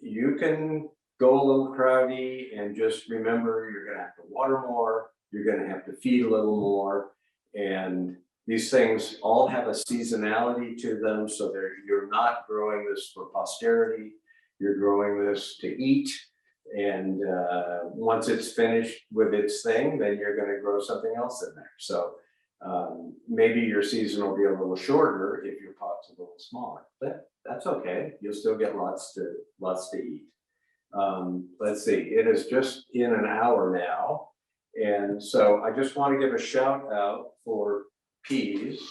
you can go a little crowdy, and just remember you're going to have to water more, you're going to have to feed a little more, and these things all have a seasonality to them, so you're not growing this for posterity, you're growing this to eat, and once it's finished with its thing, then you're going to grow something else in there. So maybe your season will be a little shorter if your pot's a little smaller, but that's okay, you'll still get lots to eat. Let's see, it is just in an hour now. And so I just want to give a shout out for peas.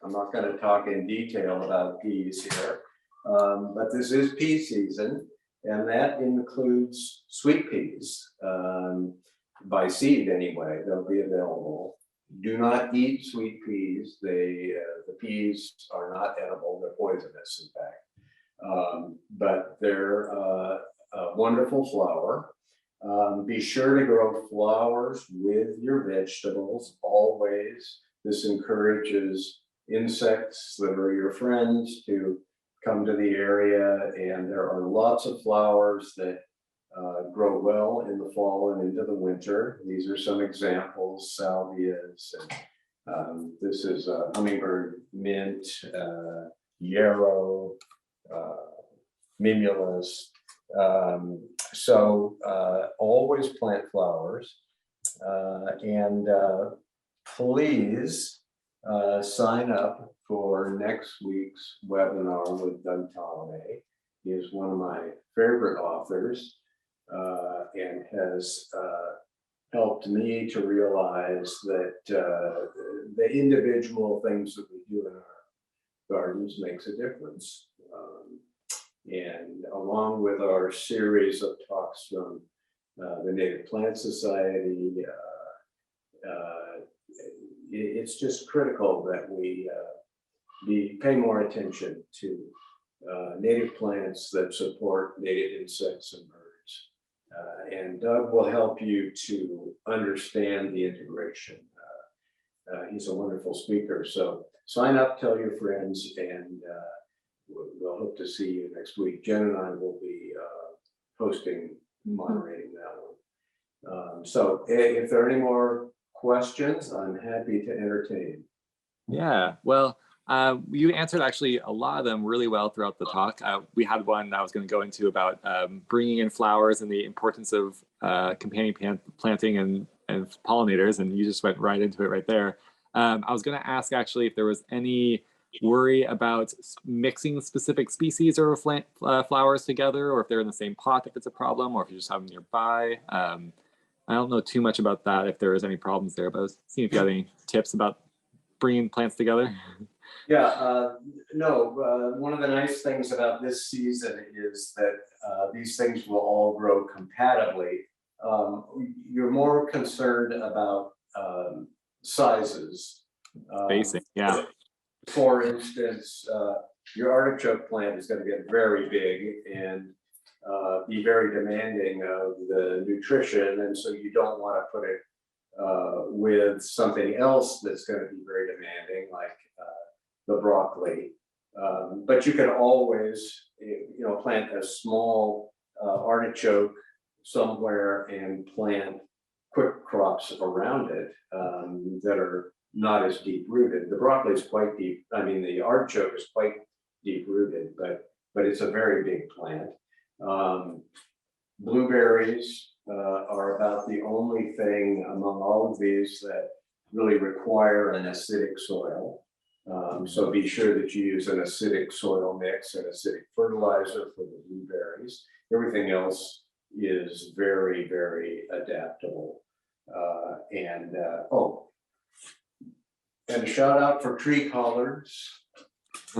I'm not going to talk in detail about peas here, but this is pea season, and that includes sweet peas, by seed anyway, they'll be available. Do not eat sweet peas. The peas are not edible, they're poisonous in fact, but they're a wonderful flower. Be sure to grow flowers with your vegetables always. This encourages insects that are your friends to come to the area, and there are lots of flowers that grow well in the fall and into the winter. These are some examples: salvias, and this is hummingbird mint, yarrow, mimulus. So always plant flowers, and please sign up for next week's webinar with Doug Tolomei. He is one of my favorite authors, and has helped me to realize that the individual things that we do in our gardens makes a difference. And along with our series of talks from the Native Plant Society, it's just critical that we pay more attention to native plants that support native insects and birds. And Doug will help you to understand the integration. He's a wonderful speaker. So sign up, tell your friends, and we'll hope to see you next week. Jen and I will be hosting, moderating that one. So if there are any more questions, I'm happy to entertain. Yeah, well, you answered actually a lot of them really well throughout the talk. We had one that I was going to go into about bringing in flowers and the importance of companion planting and pollinators, and you just went right into it right there. I was going to ask actually if there was any worry about mixing specific species or flowers together, or if they're in the same pot if it's a problem, or if you just have them nearby. I don't know too much about that if there is any problems there, but I was seeing if you have any tips about bringing plants together. Yeah, no, one of the nice things about this season is that these things will all grow compatibly. You're more concerned about sizes. Spacing, yeah. For instance, your artichoke plant is going to get very big and be very demanding of the nutrition, and so you don't want to put it with something else that's going to be very demanding, like the broccoli. But you can always, plant a small artichoke somewhere and plant quick crops around it that are not as deep rooted. The broccoli is quite deep. I mean, the artichoke is quite deep rooted, but it's a very big plant. Blueberries are about the only thing among all of these that really require an acidic soil. So be sure that you use an acidic soil mix and acidic fertilizer for the blueberries. Everything else is very, very adaptable. And a shout out for tree collards.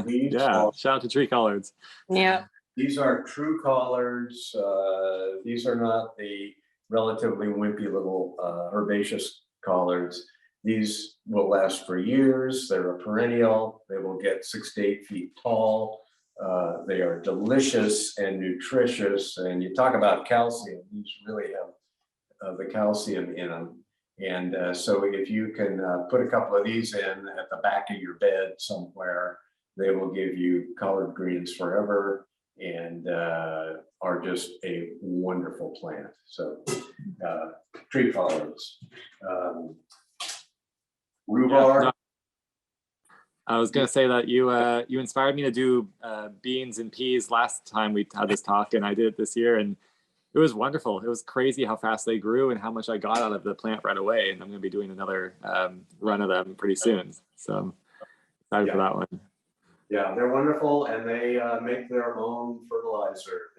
Yeah, shout out to tree collards. Yeah. These are true collards. These are not the relatively wimpy little herbaceous collards. These will last for years. They're a perennial. They will get 6 to 8 feet tall. They are delicious and nutritious. And you talk about calcium, these really have the calcium in them. And so if you can put a couple of these in at the back of your bed somewhere, they will give you collard greens forever and are just a wonderful plant. So tree collards. Rhubarb. Yeah, no, I was going to say that you inspired me to do beans and peas last time we had this talk, and I did it this year, and it was wonderful. It was crazy how fast they grew and how much I got out of the plant right away. And I'm going to be doing another run of them pretty soon. So I'm excited for that one. Yeah, they're wonderful, and they make their own fertilizer.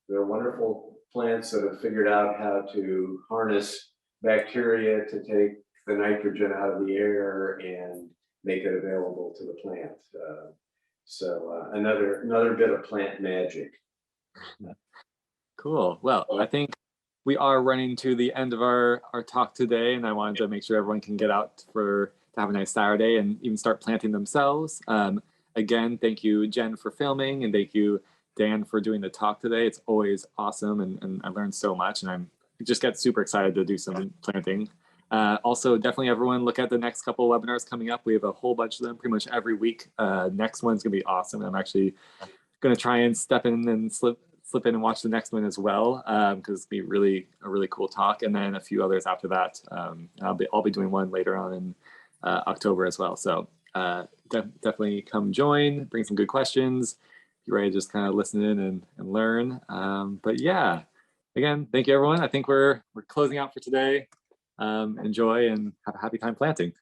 They're wonderful plants that have figured out how to harness bacteria to take the nitrogen out of the air and make it available to the plant. So another bit of plant magic. Cool. Well, I think we are running to the end of our talk today, and I wanted to make sure everyone can get out to have a nice Saturday and even start planting themselves. Again, thank you, Jen, for filming, and thank you, Dan, for doing the talk today. It's always awesome, and I learned so much, and I just get super excited to do some planting. Also, definitely everyone look at the next couple of webinars coming up. We have a whole bunch of them pretty much every week. Next one's gonna be awesome. I'm actually gonna try and step in and slip in and watch the next one as well, because it'll be a really cool talk, and then a few others after that. I'll be doing one later on in October as well. So definitely come join, bring some good questions. Be ready to just kind of listen in and learn. But yeah, again, thank you everyone. I think we're closing out for today. Enjoy and have a happy time planting.